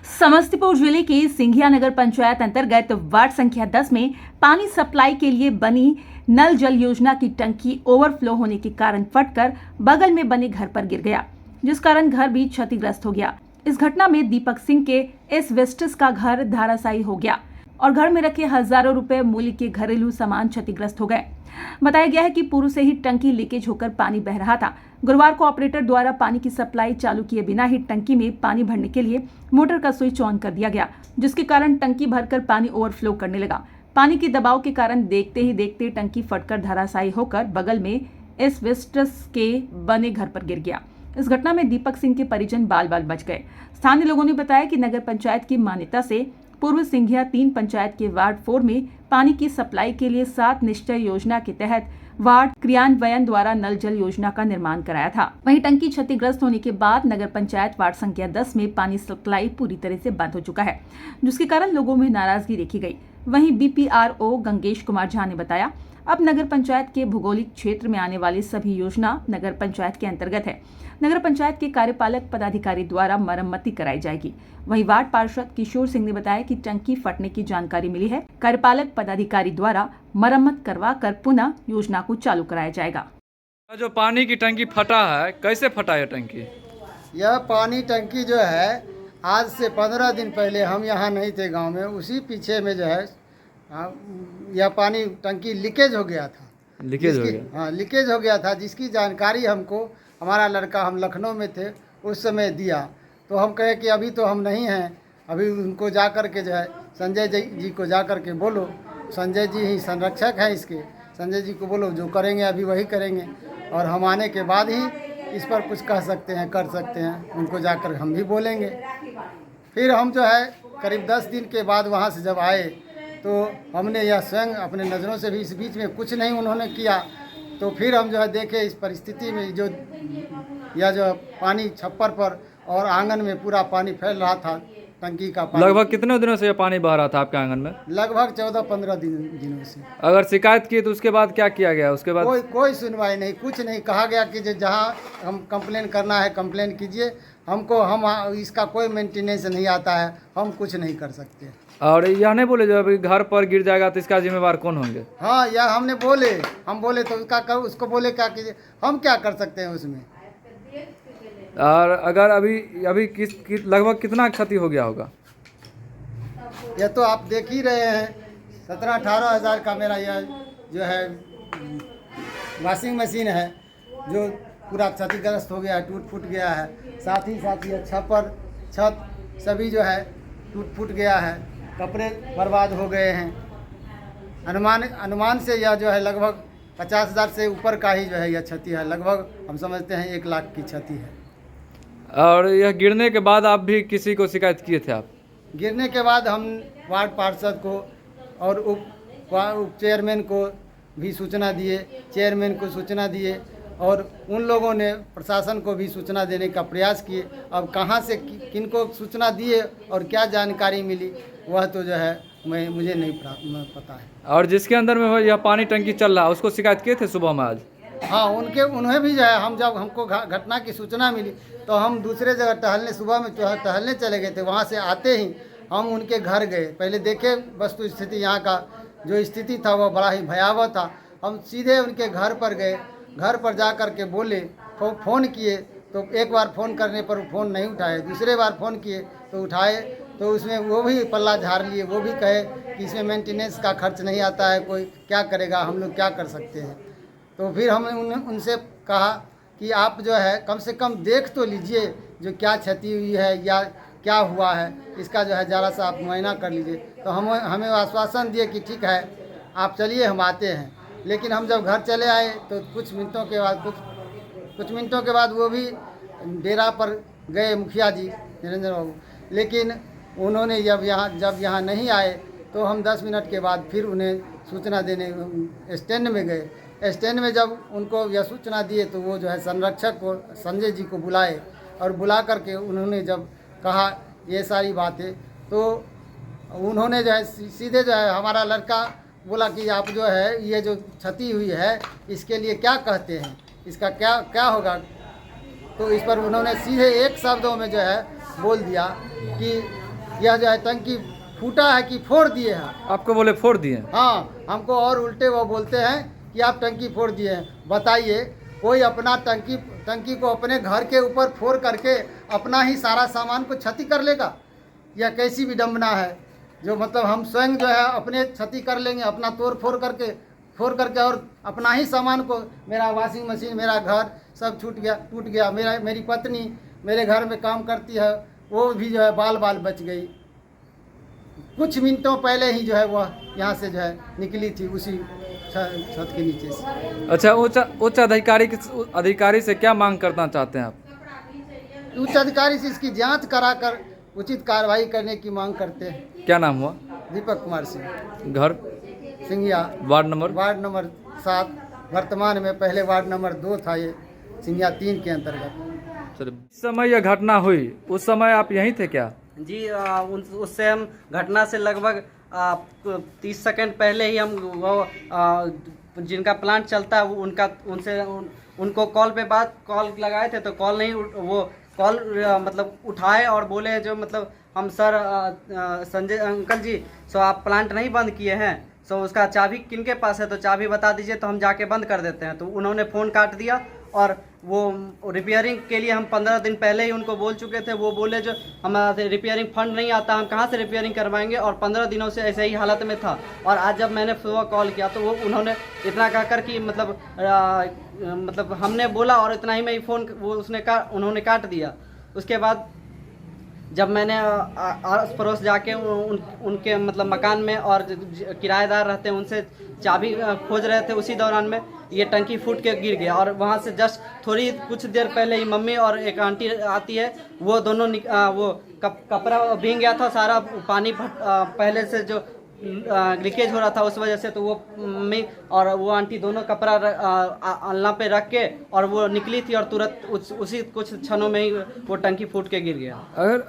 समस्तीपुर जिले के सिंघिया नगर पंचायत अंतर्गत वार्ड संख्या 10 में पानी सप्लाई के लिए बनी नल जल योजना की टंकी ओवरफ्लो होने के कारण फटकर बगल में बने घर पर गिर गया, जिस कारण घर भी क्षतिग्रस्त हो गया। इस घटना में दीपक सिंह के एस्बेस्टस का घर धराशायी हो गया और घर में रखे हजारों रुपए मूल्य के घरेलू सामान क्षतिग्रस्त हो गए। बताया गया है कि पूर्व से ही टंकी लीकेज होकर पानी बह रहा था। गुरुवार को ऑपरेटर द्वारा पानी की सप्लाई चालू किए बिना ही टंकी में पानी भरने के लिए मोटर का स्विच ऑन कर दिया गया, जिसके कारण टंकी भरकर पानी ओवरफ्लो करने लगा। पानी के दबाव के कारण देखते ही देखते टंकी फटकर धराशायी होकर बगल में एस्बेस्टस के बने घर पर गिर गया। इस घटना में दीपक सिंह के परिजन बाल बाल बच गए। स्थानीय लोगों ने बताया कि नगर पंचायत की मान्यता से पूर्व सिंघिया 3 पंचायत के वार्ड 4 में पानी की सप्लाई के लिए 7 निश्चय योजना के तहत वार्ड क्रियान्वयन द्वारा नल जल योजना का निर्माण कराया था। वहीं टंकी क्षतिग्रस्त होने के बाद नगर पंचायत वार्ड संख्या 10 में पानी सप्लाई पूरी तरह से बंद हो चुका है, जिसके कारण लोगों में नाराजगी देखी गई। वहीं बीपीआरओ गंगेश कुमार झा ने बताया, अब नगर पंचायत के भौगोलिक क्षेत्र में आने वाली सभी योजना नगर पंचायत के अंतर्गत है। नगर पंचायत के कार्यपालक पदाधिकारी द्वारा मरम्मती कराई जाएगी। वहीं वार्ड पार्षद किशोर सिंह ने बताया कि टंकी फटने की जानकारी मिली है। कार्यपालक पदाधिकारी द्वारा मरम्मत करवा कर पुनः योजना को चालू कराया जाएगा। जो पानी की टंकी फटा है, कैसे फटा है टंकी? यह पानी टंकी जो है आज से 15 दिन पहले हम यहाँ नहीं थे गांव में, उसी पीछे में जो है यह पानी टंकी लीकेज हो गया था। लीकेज हो गया? हाँ, लीकेज हो गया था, जिसकी जानकारी हमको हमारा लड़का, हम लखनऊ में थे उस समय दिया। तो हम कहे कि अभी तो हम नहीं हैं, अभी उनको जा कर के जो है संजय जी को जा कर के बोलो, संजय जी ही संरक्षक हैं इसके, संजय जी को बोलो, जो करेंगे अभी वही करेंगे और हम आने के बाद ही इस पर कुछ कह सकते हैं, कर सकते हैं। उनको जाकर हम भी बोलेंगे। फिर हम जो है करीब 10 दिन के बाद वहाँ से जब आए तो हमने यह स्वयं अपने नज़रों से भी इस बीच में कुछ नहीं उन्होंने किया। तो फिर हम जो है देखे इस परिस्थिति में जो पानी छप्पर पर और आंगन में पूरा पानी फैल रहा था, टंकी का पानी। लगभग कितने दिनों से ये पानी बह रहा था आपके आंगन में? लगभग 14-15 दिनों से। अगर शिकायत की तो उसके बाद क्या किया गया? उसके बाद कोई सुनवाई नहीं, कुछ नहीं। कहा गया कि जहाँ हम कंप्लेन करना है कंप्लेन कीजिए, हम इसका कोई मेंटेनेंस नहीं आता है, हम कुछ नहीं कर सकते। और यह नहीं बोले जो अभी घर पर गिर जाएगा तो इसका जिम्मेवार कौन होंगे? हाँ, यह हम बोले तो उसको बोले क्या कीजिए, हम क्या कर सकते हैं उसमें। और अगर अभी लगभग कितना क्षति हो गया होगा? यह तो आप देख ही रहे हैं, 17-18 हज़ार का मेरा यह जो है वॉशिंग मशीन है जो पूरा क्षतिग्रस्त हो गया है, टूट फूट गया है। साथ ही यह छप्पर छत सभी जो है टूट फूट गया है, कपड़े बर्बाद हो गए हैं। अनुमान से यह जो है लगभग 50,000 से ऊपर का ही जो है यह क्षति है। लगभग हम समझते हैं 1 लाख की क्षति है। और यह गिरने के बाद आप भी किसी को शिकायत किए थे? आप गिरने के बाद हम वार्ड पार्षद को और उप चेयरमैन को भी सूचना दिए, चेयरमैन को सूचना दिए और उन लोगों ने प्रशासन को भी सूचना देने का प्रयास किए। अब कहाँ से किनको सूचना दिए और क्या जानकारी मिली वह तो जो है मुझे नहीं पता है। और जिसके अंदर में यह पानी टंकी चल रहा है उसको शिकायत किए थे सुबह में आज? हाँ, उन्हें भी जो है जब हमको घटना की सूचना मिली तो हम दूसरे जगह सुबह में टहलने चले गए थे। वहाँ से आते ही हम उनके घर गए, पहले देखे वस्तु स्थिति, यहाँ का जो स्थिति था वह बड़ा ही भयावह था। हम सीधे उनके घर पर गए, घर पर जा कर के बोले, फ़ोन किए तो एक बार फ़ोन करने पर फ़ोन नहीं उठाए, दूसरे बार फ़ोन किए तो उठाए, तो उसमें वो भी पल्ला झाड़ लिए। वो भी कहे कि इसमें मेंटेनेंस का खर्च नहीं आता है, कोई क्या करेगा, हम लोग क्या कर सकते हैं। तो फिर हमने उनसे कहा कि आप जो है कम से कम देख तो लीजिए जो क्या क्षति हुई है या क्या हुआ है, इसका जो है ज़रा सा आप मुआयना कर लीजिए। तो हमें आश्वासन दिए कि ठीक है आप चलिए, हम आते हैं। लेकिन हम जब घर चले आए तो कुछ मिनटों के बाद वो भी डेरा पर गए, मुखिया जी निरंजन बाबू। लेकिन उन्होंने जब यहाँ नहीं आए तो हम 10 मिनट के बाद फिर उन्हें सूचना देने स्टैंड में गए। स्टैंड में जब उनको यह सूचना दिए तो वो जो है संरक्षक को, संजय जी को बुलाए और बुला करके उन्होंने जब कहा ये सारी बातें तो उन्होंने जो है सीधे जो है हमारा लड़का बोला कि आप जो है ये जो क्षति हुई है इसके लिए क्या कहते हैं, इसका क्या होगा। तो इस पर उन्होंने सीधे एक शब्दों में जो है बोल दिया कि यह जो है टंकी फूटा है कि फोड़ दिए हैं। आपको बोले फोड़ दिए? हाँ, हमको और उल्टे वो बोलते हैं कि आप टंकी फोड़ दिए हैं। बताइए, कोई अपना टंकी को अपने घर के ऊपर फोड़ करके अपना ही सारा सामान को क्षति कर लेगा? यह कैसी विडंबना है, जो मतलब हम स्वयं जो है अपने क्षति कर लेंगे, अपना तोड़ फोड़ करके और अपना ही सामान को, मेरा वॉशिंग मशीन, मेरा घर सब टूट गया। मेरी पत्नी मेरे घर में काम करती है, वो भी जो है बाल बच गई। कुछ मिनटों पहले ही जो है वह यहाँ से जो है निकली थी, उसी छत के नीचे से। अच्छा, उच्च अधिकारी से क्या मांग करना चाहते हैं आप? उच्च अधिकारी से इसकी जांच कराकर उचित कार्रवाई करने की मांग करते हैं। क्या नाम हुआ? दीपक कुमार सिंह, घर सिंघिया, वार्ड नंबर 7। वर्तमान में पहले वार्ड नंबर 2 था, ये सिंघिया 3 के अंतर्गत। इस समय यह घटना हुई, उस समय आप यहीं थे क्या? जी, उससे हम घटना से लगभग 30 सेकंड पहले ही हम वो जिनका प्लांट चलता है उनको कॉल लगाए थे, तो कॉल नहीं, वो कॉल मतलब उठाए और बोले जो मतलब हम सर संजय अंकल जी, सो आप प्लांट नहीं बंद किए हैं, सो उसका चाबी किनके पास है, तो चाबी बता दीजिए तो हम जाके बंद कर देते हैं। तो उन्होंने फ़ोन काट दिया और वो रिपेयरिंग के लिए हम 15 दिन पहले ही उनको बोल चुके थे। वो बोले जो हमारे रिपेयरिंग फंड नहीं आता, हम कहाँ से रिपेयरिंग करवाएंगे, और 15 दिनों से ऐसे ही हालत में था। और आज जब मैंने सुबह कॉल किया तो वो उन्होंने इतना कहकर कि मतलब हमने बोला और इतना ही में ही फ़ोन उन्होंने काट दिया। उसके बाद जब मैंने आस पड़ोस जाके उनके मतलब मकान में और किराएदार रहते हैं उनसे चाबी खोज रहे थे, उसी दौरान में ये टंकी फूट के गिर गया। और वहाँ से जस्ट कुछ देर पहले ही मम्मी और एक आंटी आती है, वो दोनों वो कपड़ा भीग गया था सारा, पानी पहले से जो लीकेज हो रहा था उस वजह से, तो वो मम्मी और वो आंटी दोनों कपड़ा अलना पे रख के और वो निकली थी और तुरंत उसी कुछ क्षणों में ही वो टंकी फूट के गिर गया।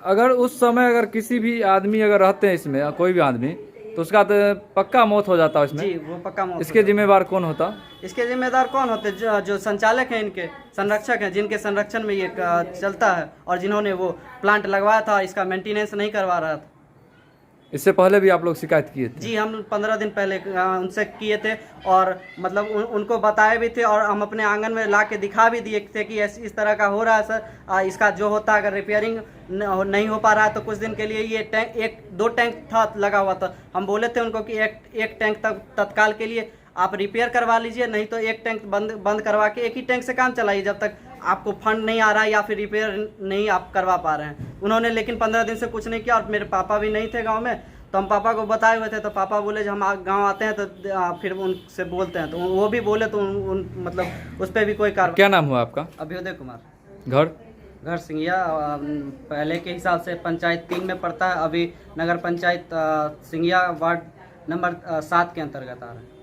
अगर उस समय अगर किसी भी आदमी अगर रहते हैं इसमें, कोई भी आदमी, तो उसका तो पक्का मौत हो जाता है इसमें। जी, वो पक्का मौत। इसके जिम्मेदार कौन होता? इसके जिम्मेदार कौन होते? जो संचालक हैं, इनके संरक्षक हैं, जिनके संरक्षण में ये चलता है और जिन्होंने वो प्लांट लगवाया था, इसका मेंटेनेंस नहीं करवा रहा था। इससे पहले भी आप लोग शिकायत किए थे? जी, हम 15 दिन पहले उनसे किए थे और मतलब उनको बताए भी थे और हम अपने आंगन में ला के दिखा भी दिए थे कि इस तरह का हो रहा है सर। इसका जो होता है, अगर रिपेयरिंग नहीं हो पा रहा है तो कुछ दिन के लिए ये टैंक 2 टैंक था लगा हुआ था, हम बोले थे उनको कि एक टैंक तक तत्काल के लिए आप रिपेयर करवा लीजिए, नहीं तो एक टैंक बंद करवा के एक ही टैंक से काम चलाइए जब तक आपको फंड नहीं आ रहा है या फिर रिपेयर नहीं आप करवा पा रहे हैं। उन्होंने लेकिन 15 दिन से कुछ नहीं किया और मेरे पापा भी नहीं थे गांव में, तो हम पापा को बताए हुए थे, तो पापा बोले जब हम गांव आते हैं तो फिर उनसे बोलते हैं, तो वो भी बोले तो मतलब उस पर भी कोई कार्रवाई। क्या नाम हुआ आपका? अभ्युदय कुमार। घर सिंघिया, पहले के हिसाब से पंचायत 3 में पड़ता है, अभी नगर पंचायत सिंघिया वार्ड नंबर 7 के अंतर्गत आ रहा है।